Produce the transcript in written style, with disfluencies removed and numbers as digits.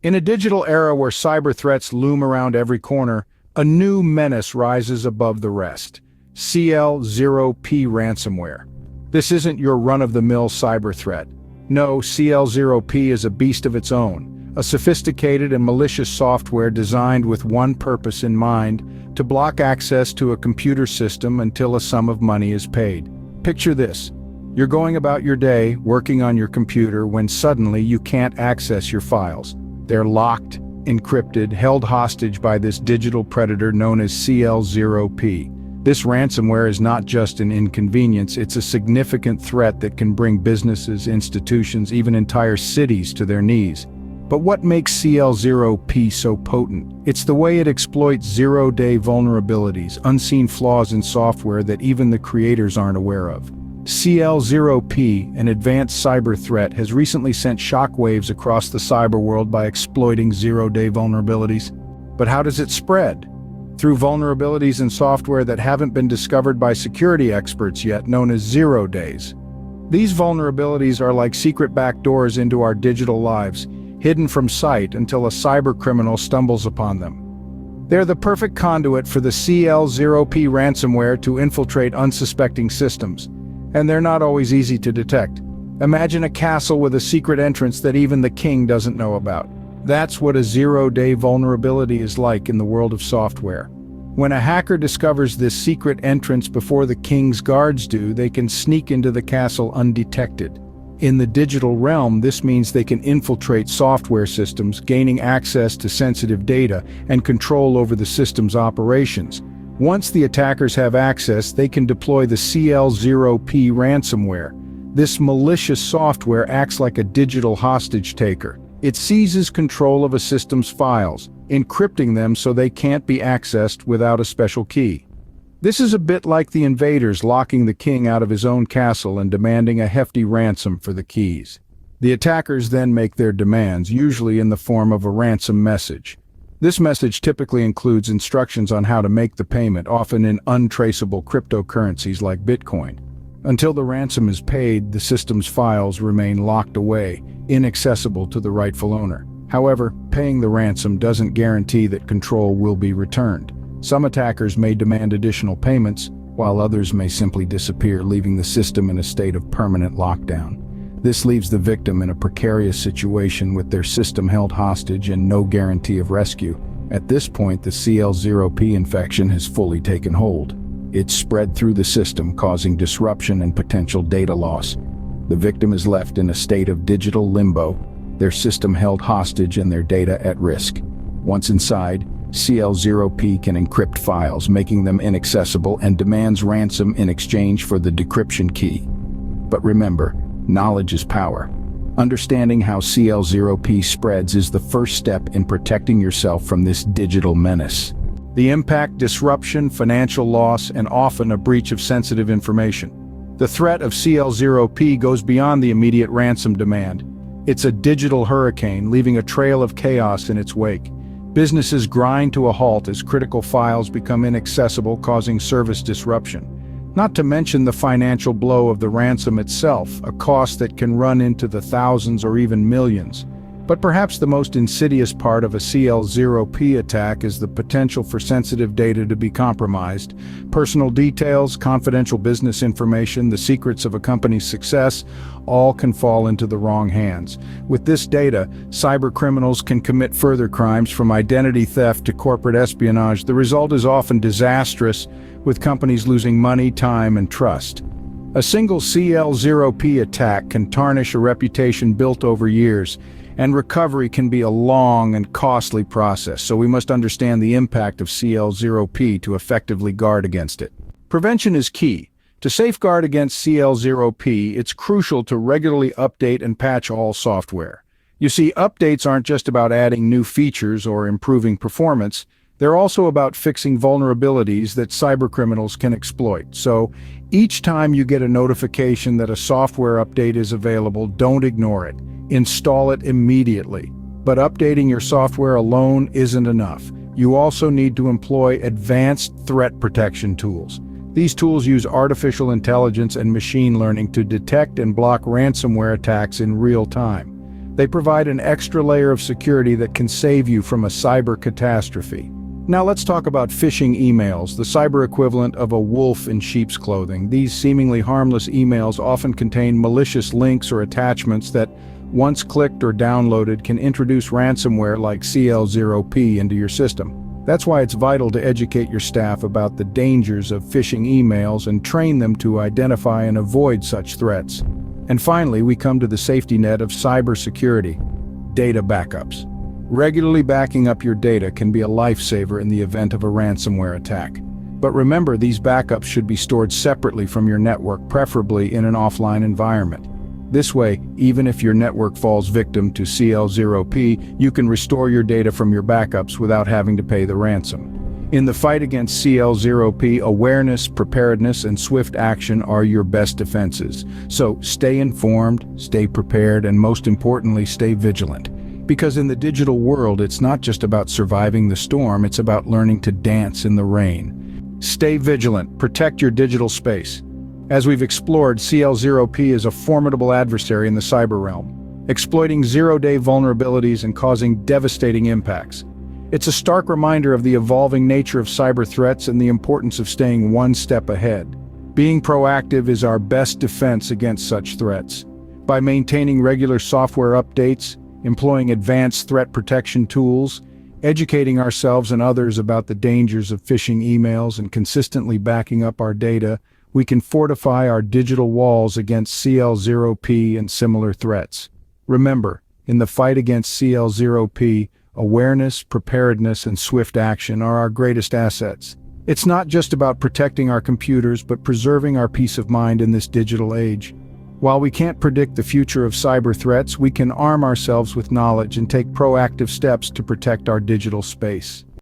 In a digital era where cyber threats loom around every corner, a new menace rises above the rest: CL0P Ransomware. This isn't your run-of-the-mill cyber threat. No, CL0P is a beast of its own, a sophisticated and malicious software designed with one purpose in mind: to block access to a computer system until a sum of money is paid. Picture this. You're going about your day, working on your computer, when suddenly you can't access your files. They're locked, encrypted, held hostage by this digital predator known as CL0P. This ransomware is not just an inconvenience, it's a significant threat that can bring businesses, institutions, even entire cities to their knees. But what makes CL0P so potent? It's the way it exploits zero-day vulnerabilities, unseen flaws in software that even the creators aren't aware of. CL0P, an advanced cyber threat, has recently sent shockwaves across the cyber world by exploiting zero-day vulnerabilities. But how does it spread? Through vulnerabilities in software that haven't been discovered by security experts yet, known as zero days. These vulnerabilities are like secret backdoors into our digital lives, hidden from sight until a cybercriminal stumbles upon them. They're the perfect conduit for the CL0P ransomware to infiltrate unsuspecting systems. And they're not always easy to detect. Imagine a castle with a secret entrance that even the king doesn't know about. That's what a zero-day vulnerability is like in the world of software. When a hacker discovers this secret entrance before the king's guards do, they can sneak into the castle undetected. In the digital realm, this means they can infiltrate software systems, gaining access to sensitive data and control over the system's operations. Once the attackers have access, they can deploy the CL0P ransomware. This malicious software acts like a digital hostage taker. It seizes control of a system's files, encrypting them so they can't be accessed without a special key. This is a bit like the invaders locking the king out of his own castle and demanding a hefty ransom for the keys. The attackers then make their demands, usually in the form of a ransom message. This message typically includes instructions on how to make the payment, often in untraceable cryptocurrencies like Bitcoin. Until the ransom is paid, the system's files remain locked away, inaccessible to the rightful owner. However, paying the ransom doesn't guarantee that control will be returned. Some attackers may demand additional payments, while others may simply disappear, leaving the system in a state of permanent lockdown. This leaves the victim in a precarious situation with their system held hostage and no guarantee of rescue. At this point, the CL0P infection has fully taken hold. It's spread through the system, causing disruption and potential data loss. The victim is left in a state of digital limbo, their system held hostage and their data at risk. Once inside, CL0P can encrypt files, making them inaccessible, and demands ransom in exchange for the decryption key. But remember, knowledge is power. Understanding how CL0P spreads is the first step in protecting yourself from this digital menace. The impact: disruption, financial loss, and often a breach of sensitive information. The threat of CL0P goes beyond the immediate ransom demand. It's a digital hurricane, leaving a trail of chaos in its wake. Businesses grind to a halt as critical files become inaccessible, causing service disruption. Not to mention the financial blow of the ransom itself, a cost that can run into the thousands or even millions. But perhaps the most insidious part of a CL0P attack is the potential for sensitive data to be compromised. Personal details, confidential business information, the secrets of a company's success, all can fall into the wrong hands. With this data, cybercriminals can commit further crimes, from identity theft to corporate espionage. The result is often disastrous, with companies losing money, time, and trust. A single CL0P attack can tarnish a reputation built over years, and recovery can be a long and costly process, so we must understand the impact of CL0P to effectively guard against it. Prevention is key. To safeguard against CL0P, it's crucial to regularly update and patch all software. You see, updates aren't just about adding new features or improving performance. They're also about fixing vulnerabilities that cybercriminals can exploit. So, each time you get a notification that a software update is available, don't ignore it. Install it immediately. But updating your software alone isn't enough. You also need to employ advanced threat protection tools. These tools use artificial intelligence and machine learning to detect and block ransomware attacks in real time. They provide an extra layer of security that can save you from a cyber catastrophe. Now let's talk about phishing emails, the cyber equivalent of a wolf in sheep's clothing. These seemingly harmless emails often contain malicious links or attachments that, once clicked or downloaded, can introduce ransomware like CL0P into your system. That's why it's vital to educate your staff about the dangers of phishing emails and train them to identify and avoid such threats. And finally, we come to the safety net of cybersecurity: data backups. Regularly backing up your data can be a lifesaver in the event of a ransomware attack. But remember, these backups should be stored separately from your network, preferably in an offline environment. This way, even if your network falls victim to CL0P, you can restore your data from your backups without having to pay the ransom. In the fight against CL0P, awareness, preparedness, and swift action are your best defenses. So stay informed, stay prepared, and most importantly, stay vigilant. Because in the digital world, it's not just about surviving the storm, it's about learning to dance in the rain. Stay vigilant, protect your digital space. As we've explored, CL0P is a formidable adversary in the cyber realm, exploiting zero-day vulnerabilities and causing devastating impacts. It's a stark reminder of the evolving nature of cyber threats and the importance of staying one step ahead. Being proactive is our best defense against such threats. By maintaining regular software updates, employing advanced threat protection tools, educating ourselves and others about the dangers of phishing emails, and consistently backing up our data, we can fortify our digital walls against CL0P and similar threats. Remember, in the fight against CL0P, awareness, preparedness, and swift action are our greatest assets. It's not just about protecting our computers, but preserving our peace of mind in this digital age. While we can't predict the future of cyber threats, we can arm ourselves with knowledge and take proactive steps to protect our digital space.